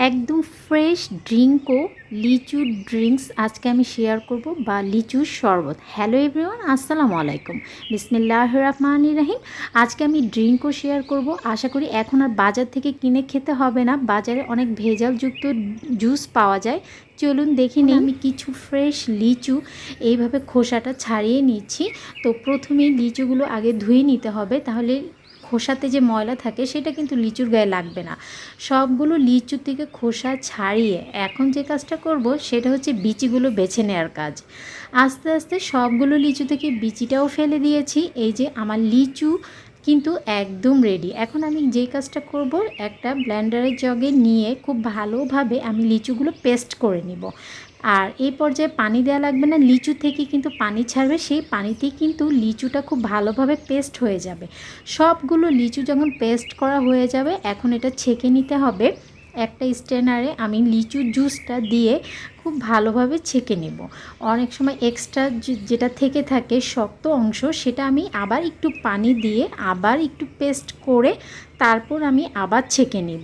একদম ফ্রেশ ড্রিঙ্কও লিচু ড্রিঙ্কস আজকে আমি শেয়ার করব বা লিচুর শরবত। হ্যালো এভরিওয়ান, আসসালামু আলাইকুম। বিসমিল্লাহির রহমানির রহিম। আজকে আমি ড্রিঙ্কও শেয়ার করব। আশা করি এখন আর বাজার থেকে কিনে খেতে হবে না, বাজারে অনেক ভেজালযুক্ত জুস পাওয়া যায়। চলুন দেখে নিই। আমি কিছু ফ্রেশ লিচু এইভাবে খোসাটা ছাড়িয়ে নিচ্ছি। তো প্রথমেই লিচুগুলো আগে ধুয়ে নিতে হবে, তাহলে খোসাতে যে ময়লা থাকে সেটা কিন্তু লিচুর গায়ে লাগবে না। সবগুলো লিচু থেকে খোসা ছাড়িয়ে এখন যে কাজটা করব সেটা হচ্ছে বিচিগুলো বেছে নেওয়ার কাজ। আস্তে আস্তে সবগুলো লিচু থেকে বিচিটাও ফেলে দিয়েছি। এই যে আমার লিচু কিন্তু একদম রেডি। এখন আমি যে কাজটা করব, একটা ব্লেন্ডারের জগে নিয়ে খুব ভালোভাবে আমি লিচুগুলো পেস্ট করে নিব। আর এই পর্যায়ে পানি দেওয়া লাগবে না, লিচু থেকে কিন্তু পানি ছাড়বে, সেই পানিতেই কিন্তু লিচুটা খুব ভালোভাবে পেস্ট হয়ে যাবে। সবগুলো লিচু যখন পেস্ট করা হয়ে যাবে, এখন এটা ছেঁকে নিতে হবে। একটা স্ট্রেনারে আমি লিচু জুসটা দিয়ে খুব ভালোভাবে ছেঁকে নেব। অনেক সময় এক্সট্রা যেটা থেকে থাকে শক্ত অংশ, সেটা আমি আবার একটু পানি দিয়ে আবার একটু পেস্ট করে তারপর আমি আবার ছেঁকে নেব।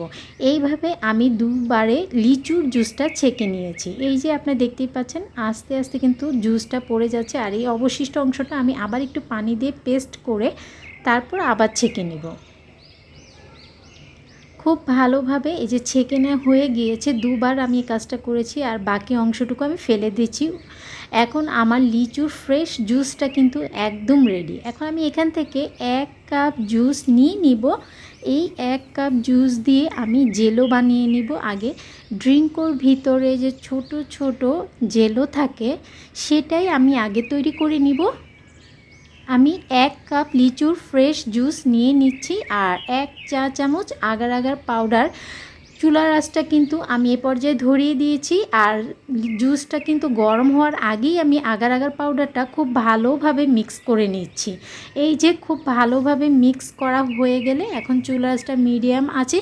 এইভাবে আমি দুবারে লিচুর জুসটা ছেঁকে নিয়েছি। এই যে আপনি দেখতেই পাচ্ছেন আস্তে আস্তে কিন্তু জুসটা পড়ে যাচ্ছে, আর এই অবশিষ্ট অংশটা আমি আবার একটু পানি দিয়ে পেস্ট করে তারপর আবার ছেঁকে নেব। খুব ভালোভাবে এই যে ছেঁকে নেওয়া হয়ে গিয়েছে, দুবার আমি এই কাজটা করেছি, আর বাকি অংশটুকু আমি ফেলে দিচ্ছি। এখন আমার লিচুর ফ্রেশ জুসটা কিন্তু একদম রেডি। এখন আমি এখান থেকে 1 কাপ জুস নিয়ে নিব। এই 1 কাপ জুস দিয়ে আমি জেলো বানিয়ে নিব। আগে ড্রিঙ্কর ভিতরে যে ছোট ছোট জেলো থাকে সেটাই আমি আগে তৈরি করে নিব। আমি 1 কাপ লিচুর ফ্রেশ জুস নিয়ে নিচ্ছি, আর 1 চা চামচ আগার আগার পাউডার। চুলার আঁচটা কিন্তু আমি এ পর্যায়ে ধরিয়ে দিয়েছি, আর জুসটা কিন্তু গরম হওয়ার আগেই আমি আগার আগার পাউডারটা খুব ভালোভাবে মিক্স করে নিচ্ছি। এই যে খুব ভালোভাবে মিক্স করা হয়ে গেলে এখন চুলার আঁচটা মিডিয়াম আছে,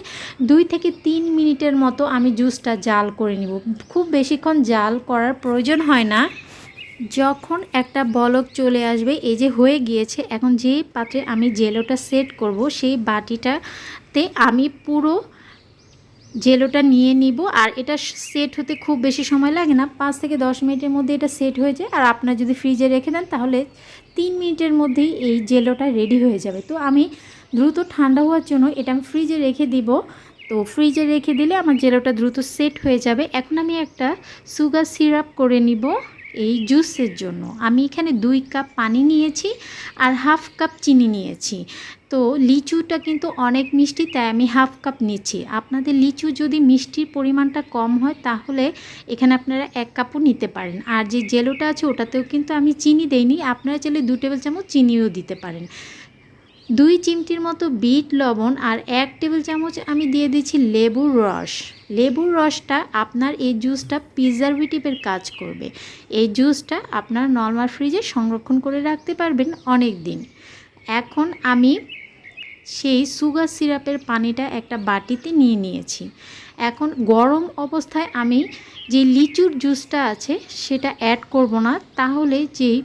2 থেকে 3 মিনিটের মতো আমি জুসটা জাল করে নিব। খুব বেশিক্ষণ জাল করার প্রয়োজন হয় না। যখন একটা বলক চলে আসবে, এই যে হয়ে গিয়েছে, এখন যে পাত্রে আমি জেলোটা সেট করব সেই বাটিটাতে আমি পুরো জেলোটা নিয়ে নিব। আর এটা সেট হতে খুব বেশি সময় লাগে না, 5 থেকে 10 মিনিটের মধ্যে এটা সেট হয়ে যায়। আর আপনারা যদি ফ্রিজে রেখে দেন তাহলে 3 মিনিটের মধ্যেই এই জেলোটা রেডি হয়ে যাবে। তো আমি দ্রুত ঠান্ডা হওয়ার জন্য এটা আমি ফ্রিজে রেখে দিব। তো ফ্রিজে রেখে দিলে আমার জেলোটা দ্রুত সেট হয়ে যাবে। এখন আমি একটা সুগার সিরাপ করে নিব। এই জুসের জন্য আমি এখানে 2 কাপ পানি নিয়েছি আর 1/2 কাপ চিনি নিয়েছি। তো লিচুটা কিন্তু অনেক মিষ্টি, তাই আমি 1/2 কাপ নিচ্ছি। আপনাদের লিচু যদি মিষ্টির পরিমাণটা কম হয় তাহলে এখানে আপনারা 1 কাপও নিতে পারেন। আর যে জেলোটা আছে ওটাতেও কিন্তু আমি চিনি দেইনি, আপনারা চাইলে 2 টেবিল চামচ চিনিও দিতে পারেন। 2 চিমটির মতো বিট লবণ আর 1 টেবিল চামচ আমি দিয়ে দিচ্ছি লেবুর রস। লেবুর রসটা আপনার এই জুসটা প্রিজারভেটিভের কাজ করবে। এই জুসটা আপনার নরমাল ফ্রিজে সংরক্ষণ করে রাখতে পারবেন অনেক দিন। এখন আমি সেই সুগার সিরাপের পানিটা একটা বাটিতে নিয়ে নিয়েছি। এখন গরম অবস্থায় আমি যে লিচুর জুসটা আছে সেটা অ্যাড করব না, তাহলে যেই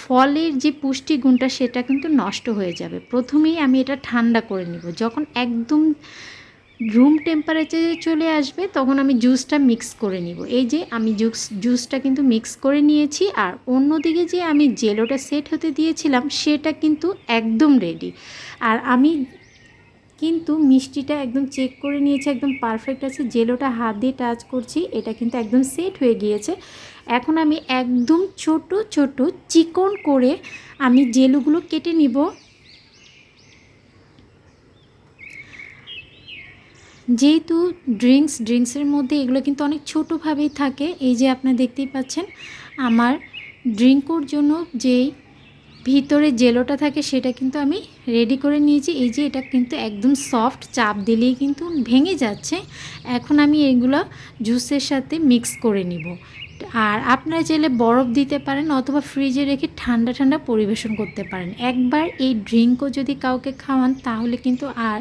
ফলের যে পুষ্টিগুণটা সেটা কিন্তু নষ্ট হয়ে যাবে। প্রথমেই আমি এটা ঠান্ডা করে নিব। যখন একদম রুম টেম্পারেচারে চলে আসবে তখন আমি জুসটা মিক্স করে নিব। এই যে আমি জুসটা কিন্তু মিক্স করে নিয়েছি, আর অন্যদিকে যে আমি জেলোটা সেট হতে দিয়েছিলাম সেটা কিন্তু একদম রেডি। আর আমি কিন্তু মিষ্টিটা একদম চেক করে নিয়েছি, একদম পারফেক্ট আছে। জেলোটা হাত দিয়ে টাচ করছি, এটা কিন্তু একদম সেট হয়ে গিয়েছে। এখন আমি একদম ছোট ছোট চিকন করে আমি জেলোগুলো কেটে নিব। যেহেতু ড্রিঙ্কসের মধ্যে এগুলো কিন্তু অনেক ছোটোভাবেই থাকে, এই যে আপনারা দেখতেই পাচ্ছেন আমার ড্রিঙ্কর জন্য যেই ভিতরে জেলোটা থাকে সেটা কিন্তু আমি রেডি করে নিয়েছি। এই যে এটা কিন্তু একদম সফট, চাপ দিলেই কিন্তু ভেঙে যাচ্ছে। এখন আমি এগুলো জুসের সাথে মিক্স করে নিব। আর আপনারা চাইলে বরফ দিতে পারেন অথবা ফ্রিজে রেখে ঠান্ডা ঠান্ডা পরিবেশন করতে পারেন। একবার এই ড্রিঙ্কও যদি কাউকে খাওয়ান তাহলে কিন্তু আর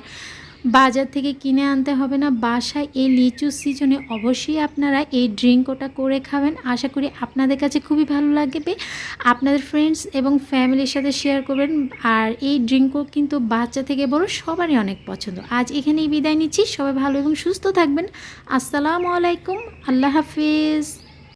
বাজার থেকে কিনে আনতে হবে না, বাসায় এই লিচু সিজনে অবশ্যই আপনারা এই ড্রিঙ্কটা করে খাবেন। আশা করি আপনাদের কাছে খুবই ভালো লাগবে, আপনাদের ফ্রেন্ডস এবং ফ্যামিলির সাথে শেয়ার করবেন। আর এই ড্রিঙ্কও কিন্তু বাচ্চা থেকে বড় সবারই অনেক পছন্দ। আজ এখানেই বিদায় নিচ্ছি, সবাই ভালো এবং সুস্থ থাকবেন। আসসালামু আলাইকুম, আল্লাহ হাফিজ।